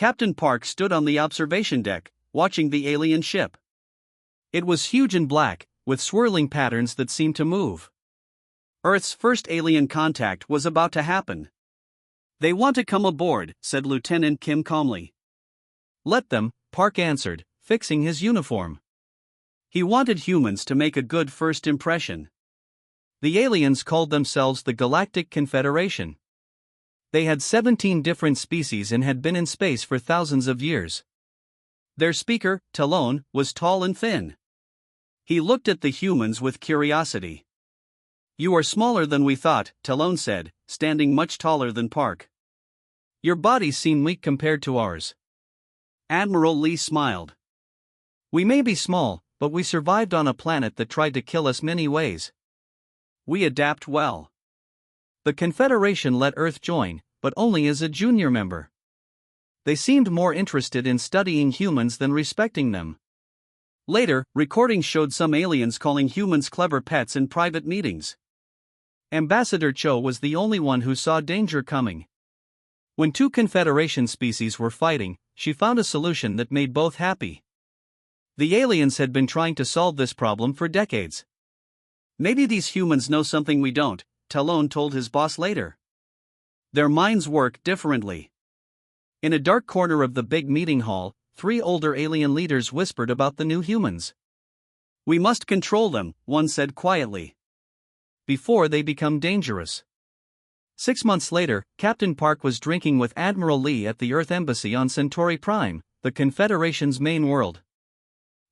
Captain Park stood on the observation deck, watching the alien ship. It was huge and black, with swirling patterns that seemed to move. Earth's first alien contact was about to happen. "They want to come aboard," said Lieutenant Kim calmly. "Let them," Park answered, fixing his uniform. He wanted humans to make a good first impression. The aliens called themselves the Galactic Confederation. They had 17 different species and had been in space for thousands of years. Their speaker, Talon, was tall and thin. He looked at the humans with curiosity. "You are smaller than we thought," Talon said, standing much taller than Park. "Your bodies seem weak compared to ours." Admiral Lee smiled. "We may be small, but we survived on a planet that tried to kill us many ways. We adapt well." The Confederation let Earth join, but only as a junior member. They seemed more interested in studying humans than respecting them. Later, recordings showed some aliens calling humans clever pets in private meetings. Ambassador Cho was the only one who saw danger coming. When two Confederation species were fighting, she found a solution that made both happy. The aliens had been trying to solve this problem for decades. "Maybe these humans know something we don't," Talon told his boss later. "Their minds work differently." In a dark corner of the big meeting hall, 3 older alien leaders whispered about the new humans. "We must control them," one said quietly, "before they become dangerous." 6 months later, Captain Park was drinking with Admiral Lee at the Earth Embassy on Centauri Prime, the Confederation's main world.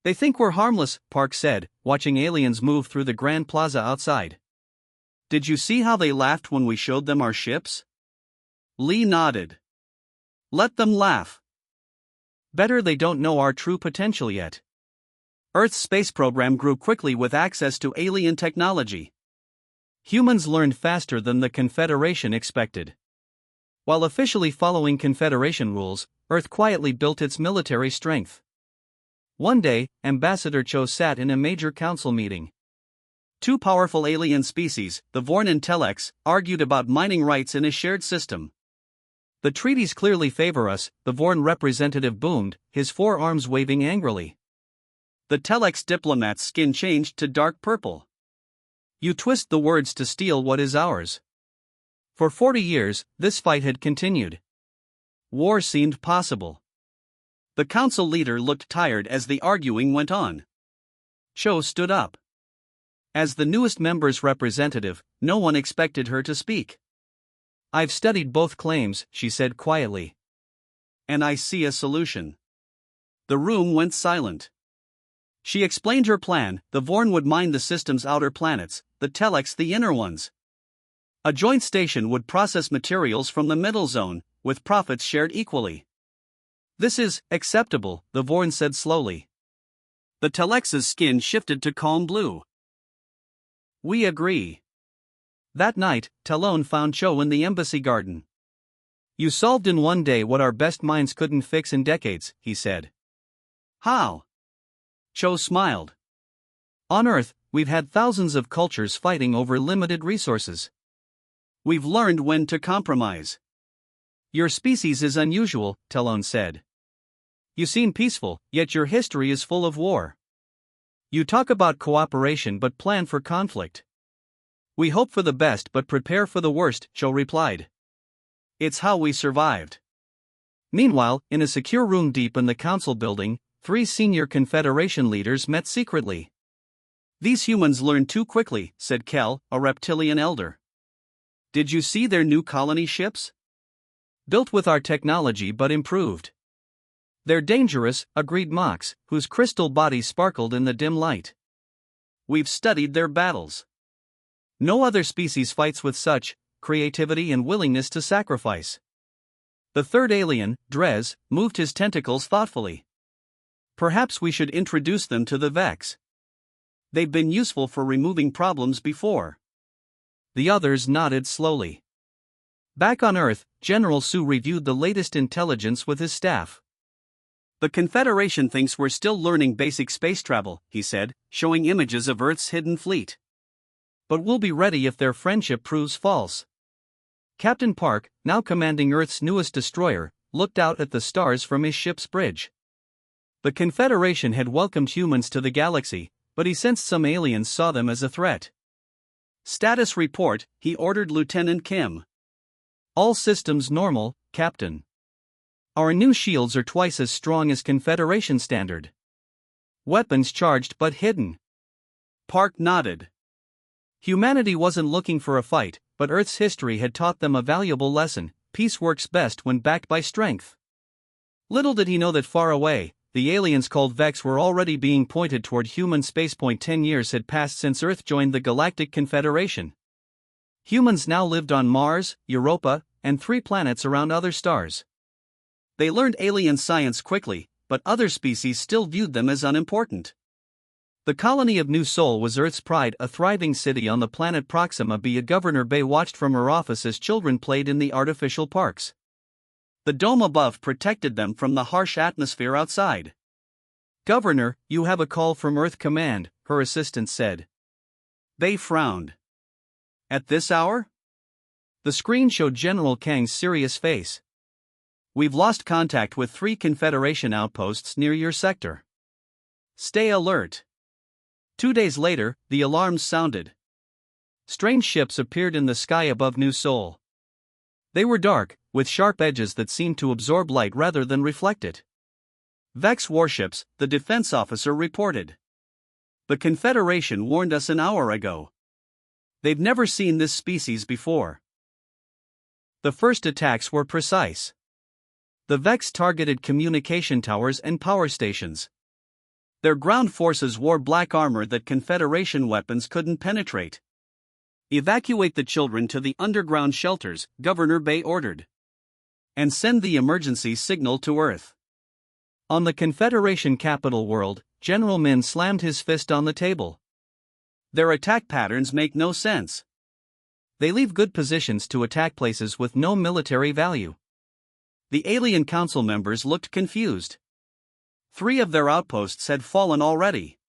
"They think we're harmless," Park said, watching aliens move through the Grand Plaza outside. "Did you see how they laughed when we showed them our ships?" Lee nodded. "Let them laugh. Better they don't know our true potential yet." Earth's space program grew quickly with access to alien technology. Humans learned faster than the Confederation expected. While officially following Confederation rules, Earth quietly built its military strength. One day, Ambassador Cho sat in a major council meeting. Two powerful alien species, the Vorn and Telex, argued about mining rights in a shared system. "The treaties clearly favor us," the Vorn representative boomed, his forearms waving angrily. The Telex diplomat's skin changed to dark purple. "You twist the words to steal what is ours." For 40 years, this fight had continued. War seemed possible. The council leader looked tired as the arguing went on. Cho stood up. As the newest member's representative, no one expected her to speak. "I've studied both claims," she said quietly. "And I see a solution." The room went silent. She explained her plan: the Vorn would mine the system's outer planets, the Telex the inner ones. A joint station would process materials from the middle zone, with profits shared equally. "This is acceptable," the Vorn said slowly. The Telex's skin shifted to calm blue. "We agree." That night, Talon found Cho in the embassy garden. "You solved in one day what our best minds couldn't fix in decades," he said. "How?" Cho smiled. "On Earth, we've had thousands of cultures fighting over limited resources. We've learned when to compromise." "Your species is unusual," Talon said. "You seem peaceful, yet your history is full of war. You talk about cooperation but plan for conflict." "We hope for the best but prepare for the worst," Cho replied. "It's how we survived." Meanwhile, in a secure room deep in the council building, 3 senior Confederation leaders met secretly. "These humans learn too quickly," said Kel, a reptilian elder. "Did you see their new colony ships? Built with our technology but improved." "They're dangerous," agreed Mox, whose crystal body sparkled in the dim light. "We've studied their battles. No other species fights with such creativity and willingness to sacrifice." The third alien, Drez, moved his tentacles thoughtfully. "Perhaps we should introduce them to the Vex. They've been useful for removing problems before." The others nodded slowly. Back on Earth, General Su reviewed the latest intelligence with his staff. "The Confederation thinks we're still learning basic space travel," he said, showing images of Earth's hidden fleet. "But we'll be ready if their friendship proves false." Captain Park, now commanding Earth's newest destroyer, looked out at the stars from his ship's bridge. The Confederation had welcomed humans to the galaxy, but he sensed some aliens saw them as a threat. "Status report," he ordered Lieutenant Kim. "All systems normal, Captain. Our new shields are twice as strong as Confederation standard. Weapons charged but hidden." Park nodded. Humanity wasn't looking for a fight, but Earth's history had taught them a valuable lesson: peace works best when backed by strength. Little did he know that far away, the aliens called Vex were already being pointed toward human spacepoint. 10 years had passed since Earth joined the Galactic Confederation. Humans now lived on Mars, Europa, and 3 planets around other stars. They learned alien science quickly, but other species still viewed them as unimportant. The colony of New Sol was Earth's pride, a thriving city on the planet Proxima B. Governor Bay watched from her office as children played in the artificial parks. The dome above protected them from the harsh atmosphere outside. "Governor, you have a call from Earth Command," her assistant said. Bay frowned. "At this hour?" The screen showed General Kang's serious face. "We've lost contact with 3 Confederation outposts near your sector. Stay alert." 2 days later, the alarms sounded. Strange ships appeared in the sky above New Sol. They were dark, with sharp edges that seemed to absorb light rather than reflect it. "Vex warships," the defense officer reported. "The Confederation warned us an hour ago. They've never seen this species before." The first attacks were precise. The Vex targeted communication towers and power stations. Their ground forces wore black armor that Confederation weapons couldn't penetrate. "Evacuate the children to the underground shelters," Governor Bay ordered. "And send the emergency signal to Earth." On the Confederation capital world, General Min slammed his fist on the table. "Their attack patterns make no sense. They leave good positions to attack places with no military value." The Alien Council members looked confused. 3 of their outposts had fallen already.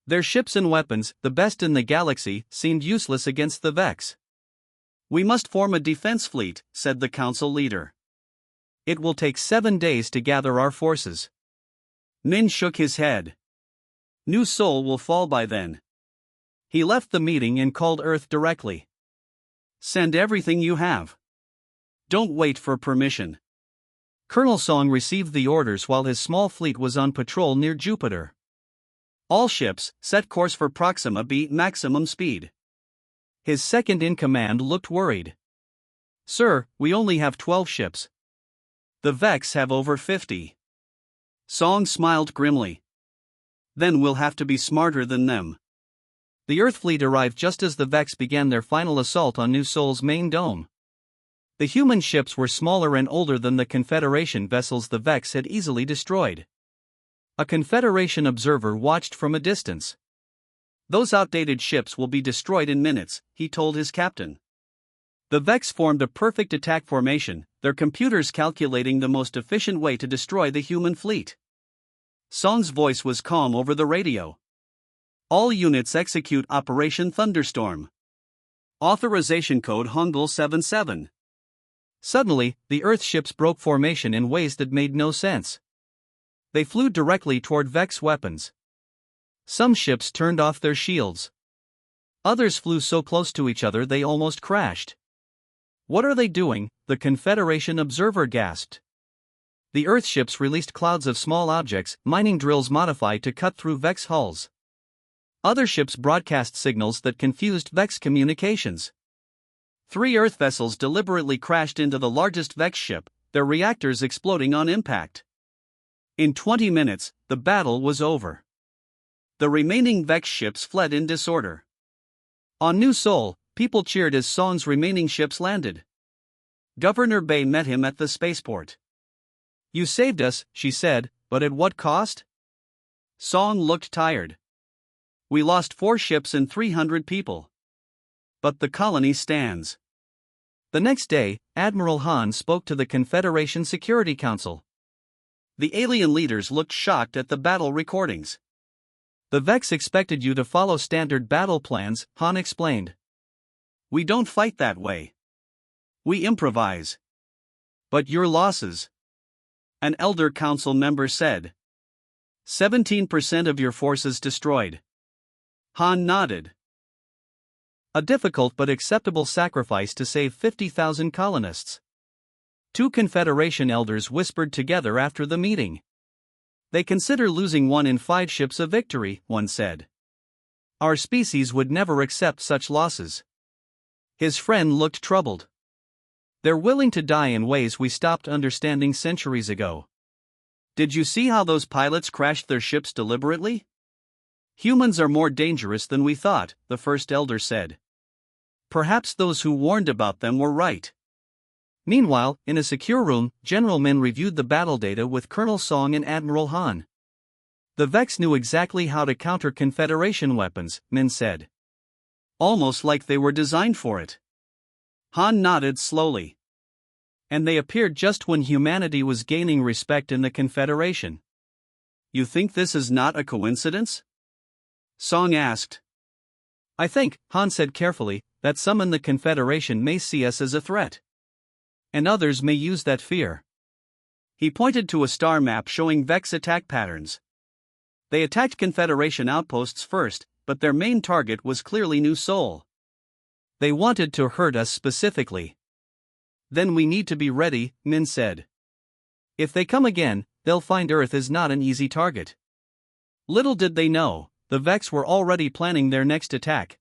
Their ships and weapons, the best in the galaxy, seemed useless against the Vex. "We must form a defense fleet," said the council leader. "It will take 7 days to gather our forces." Min shook his head. "New Sol will fall by then." He left the meeting and called Earth directly. "Send everything you have. Don't wait for permission." Colonel Song received the orders while his small fleet was on patrol near Jupiter. "All ships, set course for Proxima B maximum speed." His second-in-command looked worried. "Sir, we only have 12 ships. The Vex have over 50. Song smiled grimly. "Then we'll have to be smarter than them." The Earth fleet arrived just as the Vex began their final assault on New Sol's main dome. The human ships were smaller and older than the Confederation vessels the Vex had easily destroyed. A Confederation observer watched from a distance. "Those outdated ships will be destroyed in minutes," he told his captain. The Vex formed a perfect attack formation, their computers calculating the most efficient way to destroy the human fleet. Song's voice was calm over the radio. "All units execute Operation Thunderstorm. Authorization code Hongul 77. Suddenly, the Earth ships broke formation in ways that made no sense. They flew directly toward Vex weapons. Some ships turned off their shields. Others flew so close to each other they almost crashed. "What are they doing?" the Confederation observer gasped. The Earth ships released clouds of small objects, mining drills modified to cut through Vex hulls. Other ships broadcast signals that confused Vex communications. 3 Earth vessels deliberately crashed into the largest Vex ship, their reactors exploding on impact. In 20 minutes, the battle was over. The remaining Vex ships fled in disorder. On New Sol, people cheered as Song's remaining ships landed. Governor Bay met him at the spaceport. "You saved us," she said, "but at what cost?" Song looked tired. "We lost 4 ships and 300 people. But the colony stands." The next day, Admiral Han spoke to the Confederation Security Council. The alien leaders looked shocked at the battle recordings. "The Vex expected you to follow standard battle plans," Han explained. "We don't fight that way. We improvise." "But your losses?" an elder council member said. 17% of your forces destroyed. Han nodded. A difficult but acceptable sacrifice to save 50,000 colonists. Two Confederation elders whispered together after the meeting. They consider losing 1 in 5 ships a victory, one said. Our species would never accept such losses. His friend looked troubled. They're willing to die in ways we stopped understanding centuries ago. Did you see how those pilots crashed their ships deliberately? Humans are more dangerous than we thought, the first elder said. Perhaps those who warned about them were right. Meanwhile, in a secure room, General Min reviewed the battle data with Colonel Song and Admiral Han. The Vex knew exactly how to counter Confederation weapons, Min said. Almost like they were designed for it. Han nodded slowly. And they appeared just when humanity was gaining respect in the Confederation. You think this is not a coincidence? Song asked. I think, Han said carefully, that some in the Confederation may see us as a threat. And others may use that fear. He pointed to a star map showing Vex attack patterns. They attacked Confederation outposts first, but their main target was clearly New Sol. They wanted to hurt us specifically. Then we need to be ready, Min said. If they come again, they'll find Earth is not an easy target. Little did they know, the Vex were already planning their next attack.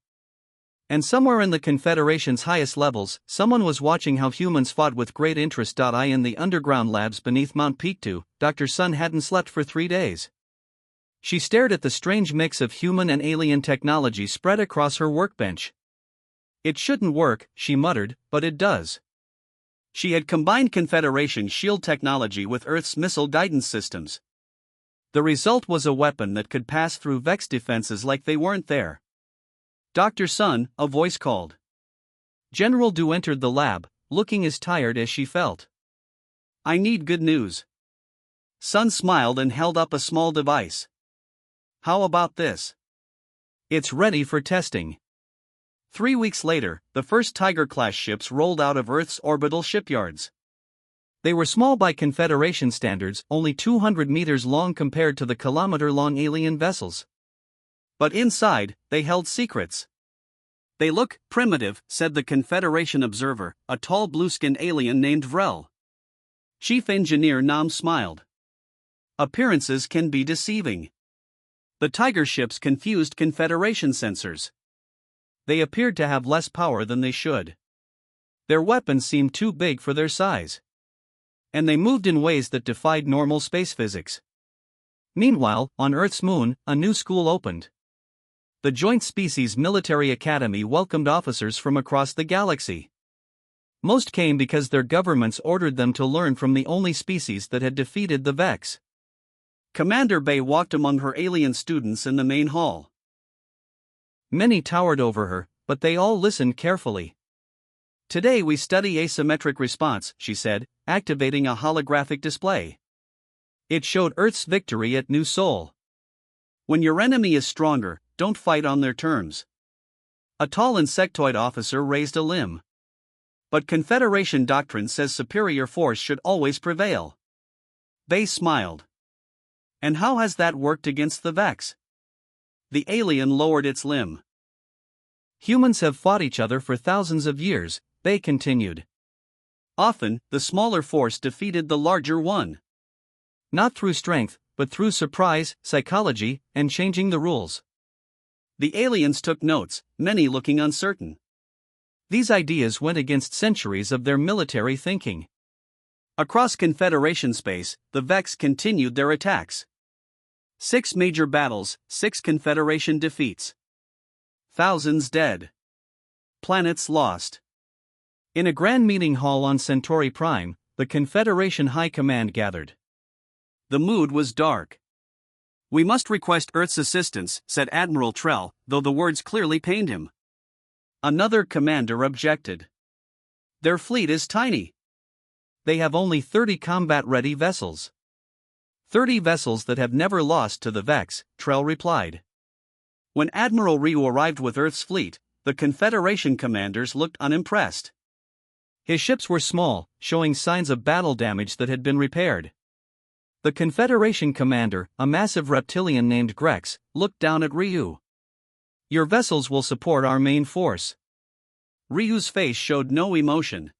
And somewhere in the Confederation's highest levels, someone was watching how humans fought with great interest. In the underground labs beneath Mount Pictou, Dr. Sun hadn't slept for 3 days. She stared at the strange mix of human and alien technology spread across her workbench. It shouldn't work, she muttered, but it does. She had combined Confederation shield technology with Earth's missile guidance systems. The result was a weapon that could pass through Vex defenses like they weren't there. Dr. Sun, a voice called. General Du entered the lab, looking as tired as she felt. I need good news. Sun smiled and held up a small device. How about this? It's ready for testing. 3 weeks later, the first Tiger-class ships rolled out of Earth's orbital shipyards. They were small by Confederation standards, only 200 meters long compared to the kilometer-long alien vessels. But inside, they held secrets. They look primitive, said the Confederation observer, a tall blue-skinned alien named Vrel. Chief Engineer Nam smiled. Appearances can be deceiving. The Tiger ships confused Confederation sensors. They appeared to have less power than they should. Their weapons seemed too big for their size. And they moved in ways that defied normal space physics. Meanwhile, on Earth's moon, a new school opened. The Joint Species Military Academy welcomed officers from across the galaxy. Most came because their governments ordered them to learn from the only species that had defeated the Vex. Commander Bay walked among her alien students in the main hall. Many towered over her, but they all listened carefully. Today we study asymmetric response, she said, activating a holographic display. It showed Earth's victory at New Sol. When your enemy is stronger, don't fight on their terms. A tall insectoid officer raised a limb. But Confederation doctrine says superior force should always prevail. They smiled. And how has that worked against the Vex? The alien lowered its limb. Humans have fought each other for thousands of years, they continued. Often, the smaller force defeated the larger one. Not through strength, but through surprise, psychology, and changing the rules. The aliens took notes, many looking uncertain. These ideas went against centuries of their military thinking. Across Confederation space, the Vex continued their attacks. 6 major battles, 6 Confederation defeats. Thousands dead. Planets lost. In a grand meeting hall on Centauri Prime, the Confederation High Command gathered. The mood was dark. We must request Earth's assistance, said Admiral Trell, though the words clearly pained him. Another commander objected. Their fleet is tiny. They have only 30 combat-ready vessels. 30 vessels that have never lost to the Vex, Trell replied. When Admiral Ryu arrived with Earth's fleet, the Confederation commanders looked unimpressed. His ships were small, showing signs of battle damage that had been repaired. The Confederation commander, a massive reptilian named Grex, looked down at Ryu. Your vessels will support our main force. Ryu's face showed no emotion.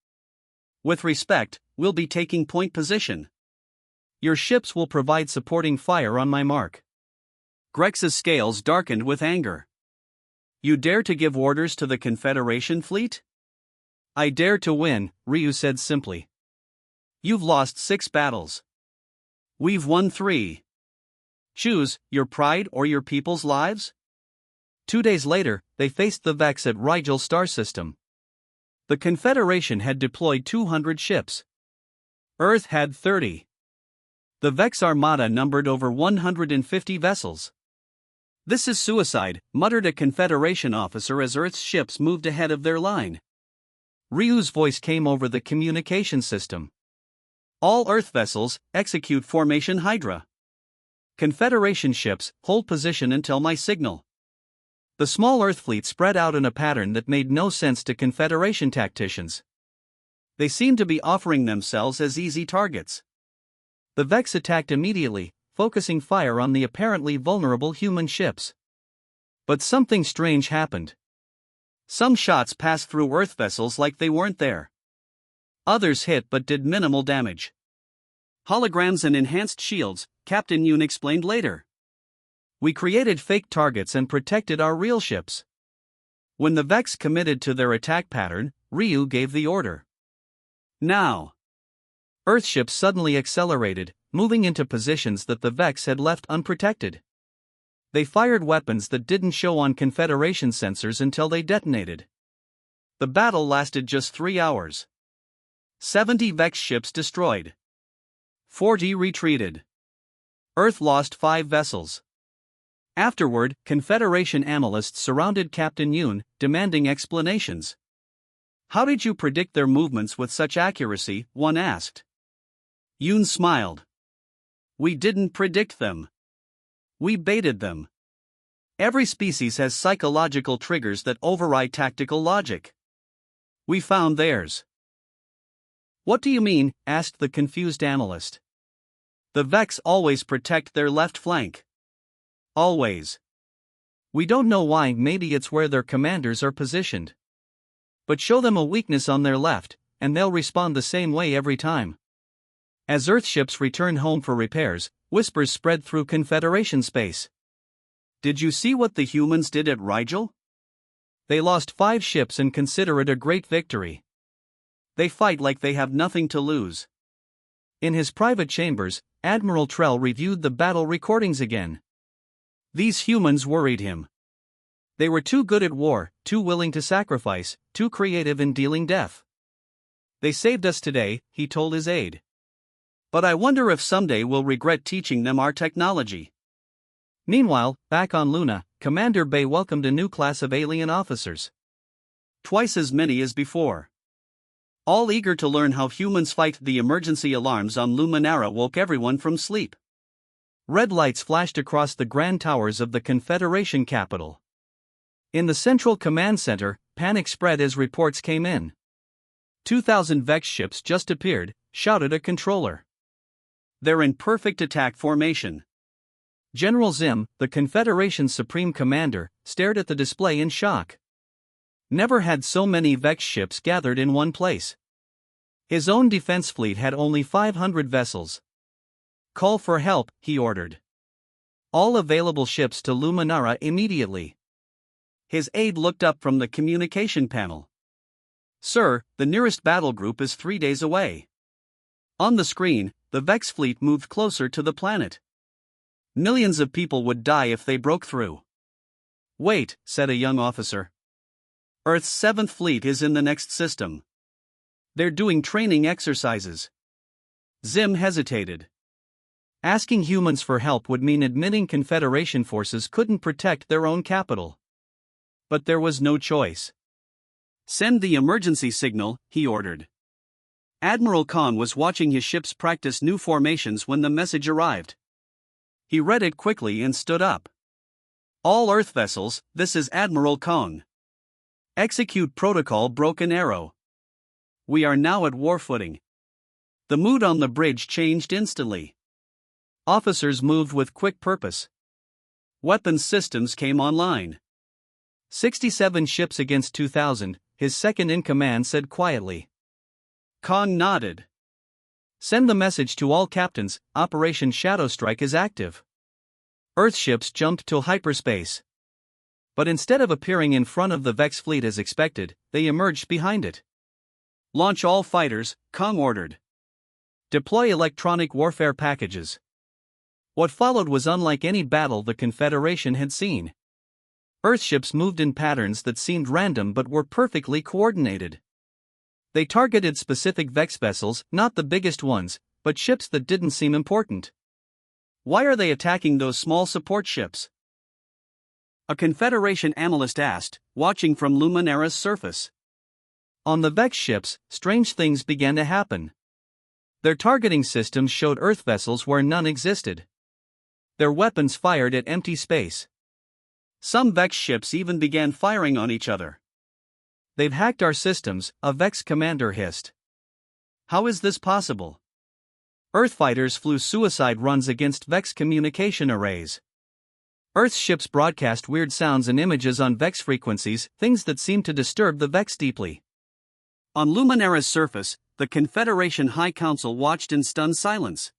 With respect, we'll be taking point position. Your ships will provide supporting fire on my mark. Grex's scales darkened with anger. You dare to give orders to the Confederation fleet? I dare to win, Ryu said simply. You've lost 6 battles. We've won 3. Choose, your pride or your people's lives? 2 days later, they faced the Vex at Rigel star system. The Confederation had deployed 200 ships. Earth had 30. The Vex armada numbered over 150 vessels. This is suicide, muttered a Confederation officer as Earth's ships moved ahead of their line. Ryu's voice came over the communication system. All Earth vessels, execute formation Hydra. Confederation ships, hold position until my signal. The small Earth fleet spread out in a pattern that made no sense to Confederation tacticians. They seemed to be offering themselves as easy targets. The Vex attacked immediately, focusing fire on the apparently vulnerable human ships. But something strange happened. Some shots passed through Earth vessels like they weren't there. Others hit but did minimal damage. Holograms and enhanced shields, Captain Yoon explained later. We created fake targets and protected our real ships. When the Vex committed to their attack pattern, Ryu gave the order. Now. Earth ships suddenly accelerated, moving into positions that the Vex had left unprotected. They fired weapons that didn't show on Confederation sensors until they detonated. The battle lasted just 3 hours. 70 Vex ships destroyed. 40 retreated. Earth lost 5 vessels. Afterward, Confederation analysts surrounded Captain Yoon, demanding explanations. How did you predict their movements with such accuracy? One asked. Yoon smiled. We didn't predict them. We baited them. Every species has psychological triggers that override tactical logic. We found theirs. What do you mean? Asked the confused analyst. The Vex always protect their left flank. Always. We don't know why, maybe it's where their commanders are positioned. But show them a weakness on their left, and they'll respond the same way every time. As Earth ships returned home for repairs, whispers spread through Confederation space. Did you see what the humans did at Rigel? They lost 5 ships and consider it a great victory. They fight like they have nothing to lose. In his private chambers, Admiral Trell reviewed the battle recordings again. These humans worried him. They were too good at war, too willing to sacrifice, too creative in dealing death. They saved us today, he told his aide. But I wonder if someday we'll regret teaching them our technology. Meanwhile, back on Luna, Commander Bay welcomed a new class of alien officers. Twice as many as before. All eager to learn how humans fight. The emergency alarms on Luminara woke everyone from sleep. Red lights flashed across the grand towers of the Confederation capital. In the central command center, panic spread as reports came in. 2,000 Vex ships just appeared, shouted a controller. They're in perfect attack formation. General Zim, the Confederation's supreme commander, stared at the display in shock. Never had so many Vex ships gathered in one place. His own defense fleet had only 500 vessels. Call for help, he ordered. All available ships to Luminara immediately. His aide looked up from the communication panel. Sir, the nearest battle group is 3 days away. On the screen, the Vex fleet moved closer to the planet. Millions of people would die if they broke through. Wait, said a young officer. Earth's 7th fleet is in the next system. They're doing training exercises. Zim hesitated. Asking humans for help would mean admitting Confederation forces couldn't protect their own capital. But there was no choice. Send the emergency signal, he ordered. Admiral Kong was watching his ships practice new formations when the message arrived. He read it quickly and stood up. All Earth vessels, this is Admiral Kong. Execute protocol Broken Arrow. We are now at war footing. The mood on the bridge changed instantly. Officers moved with quick purpose. Weapons systems came online. 67 ships against 2,000, his second-in-command said quietly. Khan nodded. Send the message to all captains, Operation Shadow Strike is active. Earth ships jumped to hyperspace. But instead of appearing in front of the Vex fleet as expected, they emerged behind it. Launch all fighters, Khan ordered. Deploy electronic warfare packages. What followed was unlike any battle the Confederation had seen. Earthships moved in patterns that seemed random but were perfectly coordinated. They targeted specific Vex vessels, not the biggest ones, but ships that didn't seem important. Why are they attacking those small support ships? A Confederation analyst asked, watching from Luminara's surface. On the Vex ships, strange things began to happen. Their targeting systems showed Earth vessels where none existed. Their weapons fired at empty space. Some Vex ships even began firing on each other. They've hacked our systems, a Vex commander hissed. How is this possible? Earth fighters flew suicide runs against Vex communication arrays. Earth ships broadcast weird sounds and images on Vex frequencies, things that seemed to disturb the Vex deeply. On Luminara's surface, the Confederation High Council watched in stunned silence.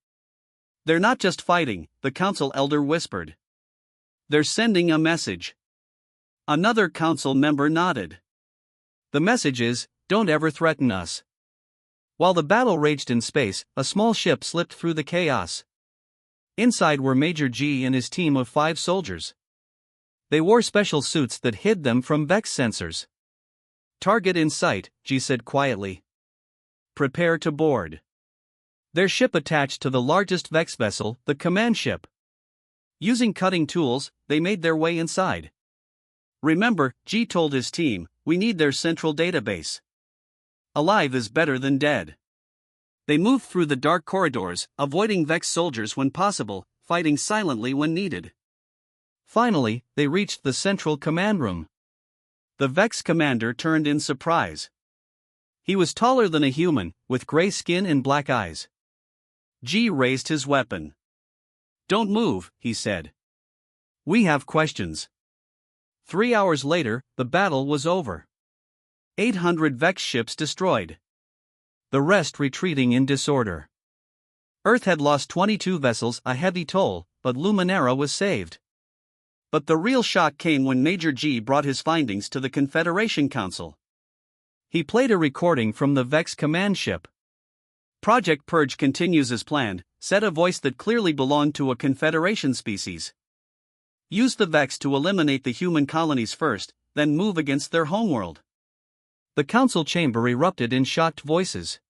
They're not just fighting, the Council Elder whispered. They're sending a message. Another Council member nodded. The message is, don't ever threaten us. While the battle raged in space, a small ship slipped through the chaos. Inside were Major G and his team of 5 soldiers. They wore special suits that hid them from Vex sensors. Target in sight, G said quietly. Prepare to board. Their ship attached to the largest Vex vessel, the command ship. Using cutting tools, they made their way inside. Remember, G told his team, we need their central database. Alive is better than dead. They moved through the dark corridors, avoiding Vex soldiers when possible, fighting silently when needed. Finally, they reached the central command room. The Vex commander turned in surprise. He was taller than a human, with gray skin and black eyes. G raised his weapon. Don't move, he said. We have questions. 3 hours later, the battle was over. 800 Vex ships destroyed. The rest retreating in disorder. Earth had lost 22 vessels, a heavy toll, but Luminara was saved. But the real shock came when Major G brought his findings to the Confederation Council. He played a recording from the Vex command ship. Project Purge continues as planned, said a voice that clearly belonged to a Confederation species. Use the Vex to eliminate the human colonies first, then move against their homeworld. The council chamber erupted in shocked voices.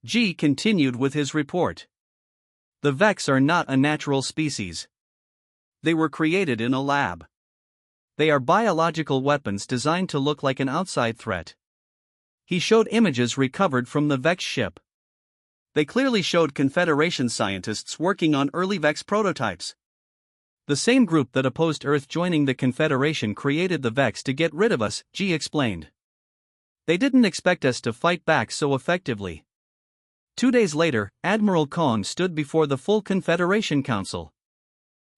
G continued with his report. The Vex are not a natural species. They were created in a lab. They are biological weapons designed to look like an outside threat. He showed images recovered from the Vex ship. They clearly showed Confederation scientists working on early Vex prototypes. The same group that opposed Earth joining the Confederation created the Vex to get rid of us, G explained. They didn't expect us to fight back so effectively. 2 days later, Admiral Kong stood before the full Confederation Council.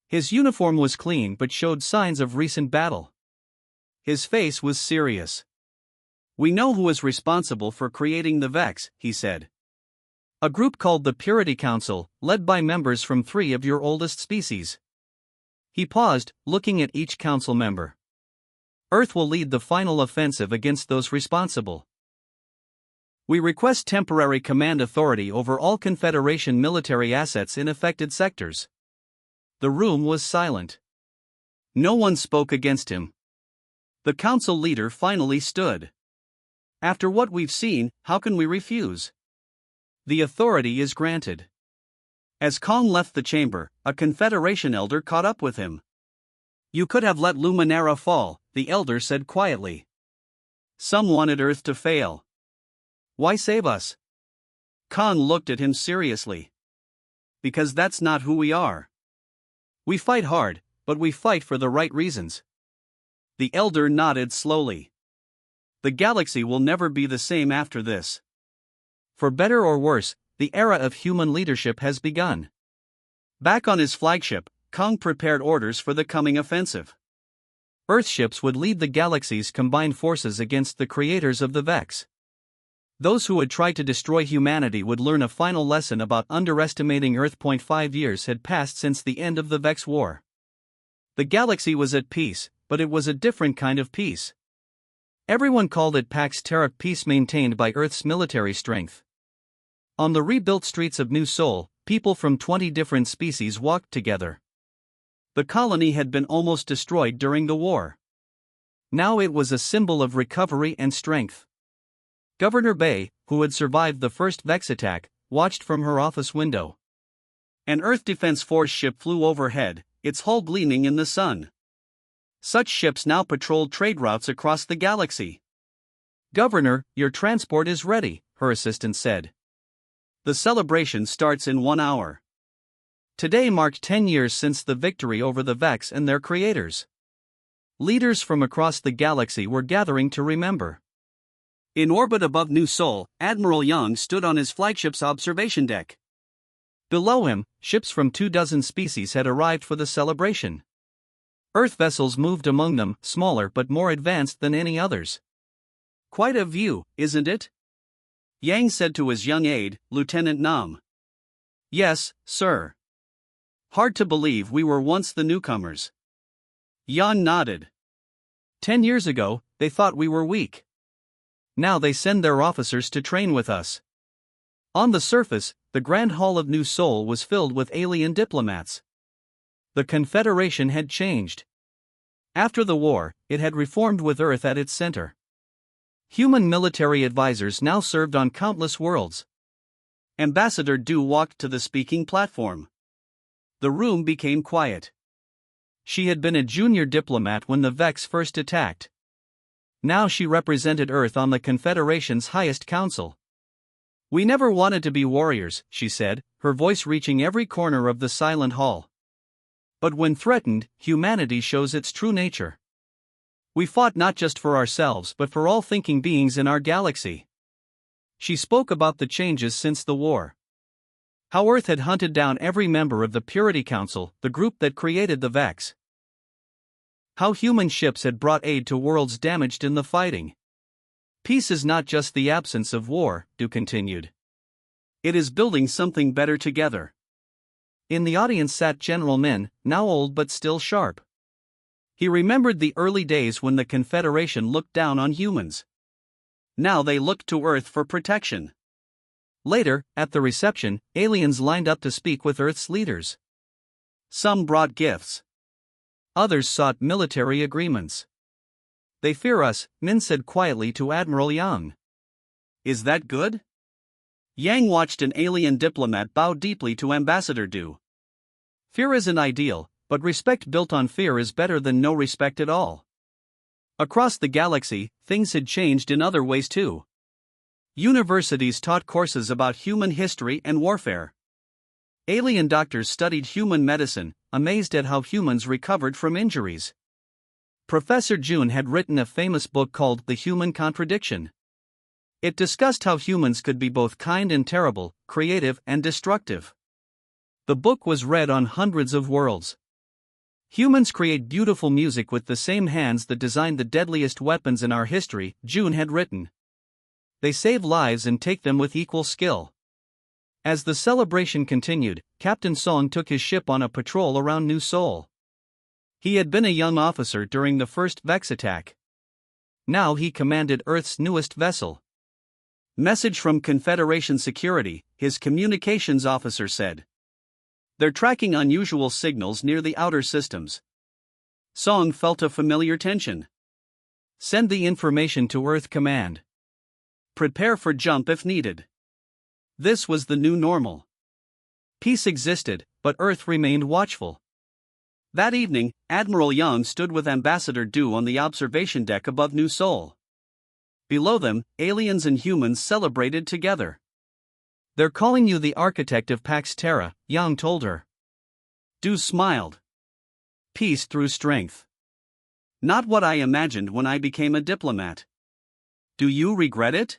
His uniform was clean but showed signs of recent battle. His face was serious. We know who is responsible for creating the Vex, he said. A group called the Purity Council, led by members from 3 of your oldest species. He paused, looking at each council member. Earth will lead the final offensive against those responsible. We request temporary command authority over all Confederation military assets in affected sectors. The room was silent. No one spoke against him. The council leader finally stood. After what we've seen, how can we refuse? The authority is granted. As Kong left the chamber, a Confederation elder caught up with him. You could have let Luminara fall, the elder said quietly. Some wanted Earth to fail. Why save us? Kong looked at him seriously. Because that's not who we are. We fight hard, but we fight for the right reasons. The elder nodded slowly. The galaxy will never be the same after this. For better or worse, the era of human leadership has begun. Back on his flagship, Kong prepared orders for the coming offensive. Earth ships would lead the galaxy's combined forces against the creators of the Vex. Those who had tried to destroy humanity would learn a final lesson about underestimating Earth. 5 years had passed since the end of the Vex War. The galaxy was at peace, but it was a different kind of peace. Everyone called it Pax Terra, peace maintained by Earth's military strength. On the rebuilt streets of New Sol, people from 20 different species walked together. The colony had been almost destroyed during the war. Now it was a symbol of recovery and strength. Governor Bay, who had survived the first Vex attack, watched from her office window. An Earth Defense Force ship flew overhead, its hull gleaming in the sun. Such ships now patrolled trade routes across the galaxy. "Governor, your transport is ready," her assistant said. "The celebration starts in 1 hour." Today marked 10 years since the victory over the Vex and their creators. Leaders from across the galaxy were gathering to remember. In orbit above New Sol, Admiral Young stood on his flagship's observation deck. Below him, ships from 24 species had arrived for the celebration. Earth vessels moved among them, smaller but more advanced than any others. "Quite a view, isn't it?" Yang said to his young aide, Lieutenant Nam. "Yes, sir. Hard to believe we were once the newcomers." Yan nodded. 10 years ago, they thought we were weak. Now they send their officers to train with us." On the surface, the Grand Hall of New Sol was filled with alien diplomats. The Confederation had changed. After the war, it had reformed with Earth at its center. Human military advisors now served on countless worlds. Ambassador Du walked to the speaking platform. The room became quiet. She had been a junior diplomat when the Vex first attacked. Now she represented Earth on the Confederation's highest council. "We never wanted to be warriors," she said, her voice reaching every corner of the silent hall. "But when threatened, humanity shows its true nature. We fought not just for ourselves but for all thinking beings in our galaxy." She spoke about the changes since the war. How Earth had hunted down every member of the Purity Council, the group that created the Vex. How human ships had brought aid to worlds damaged in the fighting. "Peace is not just the absence of war," Du continued. "It is building something better together." In the audience sat General Min, now old but still sharp. He remembered the early days when the Confederation looked down on humans. Now they looked to Earth for protection. Later, at the reception, aliens lined up to speak with Earth's leaders. Some brought gifts. Others sought military agreements. "They fear us," Min said quietly to Admiral Yang. "Is that good?" Yang watched an alien diplomat bow deeply to Ambassador Du. "Fear isn't ideal, but respect built on fear is better than no respect at all." Across the galaxy, things had changed in other ways too. Universities taught courses about human history and warfare. Alien doctors studied human medicine, amazed at how humans recovered from injuries. Professor Jun had written a famous book called The Human Contradiction. It discussed how humans could be both kind and terrible, creative and destructive. The book was read on hundreds of worlds. "Humans create beautiful music with the same hands that designed the deadliest weapons in our history," Jun had written. "They save lives and take them with equal skill." As the celebration continued, Captain Song took his ship on a patrol around New Sol. He had been a young officer during the first Vex attack. Now he commanded Earth's newest vessel. "Message from Confederation Security," his communications officer said. "They're tracking unusual signals near the outer systems." Song felt a familiar tension. "Send the information to Earth Command. Prepare for jump if needed." This was the new normal. Peace existed, but Earth remained watchful. That evening, Admiral Young stood with Ambassador Du on the observation deck above New Sol. Below them, aliens and humans celebrated together. "They're calling you the architect of Pax Terra," Yang told her. Du smiled. "Peace through strength. Not what I imagined when I became a diplomat." "Do you regret it?"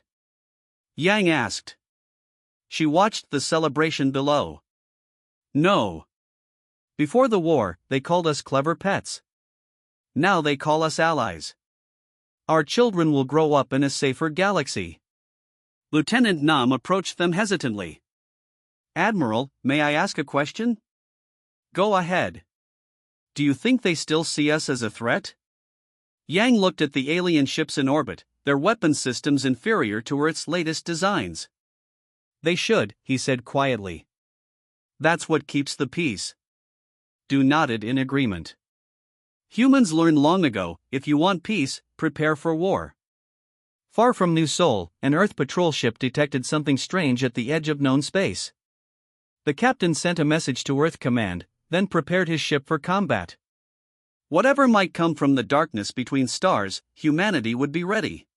Yang asked. She watched the celebration below. "No. Before the war, they called us clever pets. Now they call us allies. Our children will grow up in a safer galaxy. Lieutenant Nam approached them hesitantly. Admiral, may I ask a question? Go ahead. Do you think they still see us as a threat? Yang looked at the alien ships in orbit, their weapons systems inferior to Earth's latest designs. They should, he said quietly. That's what keeps the peace. Du nodded in agreement. Humans learned long ago, if you want peace, prepare for war. Far from New Sol, an Earth patrol ship detected something strange at the edge of known space. The captain sent a message to Earth Command, then prepared his ship for combat. Whatever might come from the darkness between stars, humanity would be ready.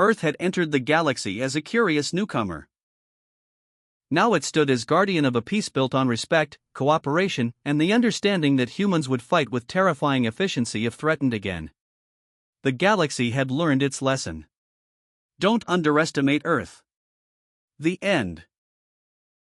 Earth had entered the galaxy as a curious newcomer. Now it stood as guardian of a peace built on respect, cooperation, and the understanding that humans would fight with terrifying efficiency if threatened again. The galaxy had learned its lesson. Don't underestimate Earth. The end.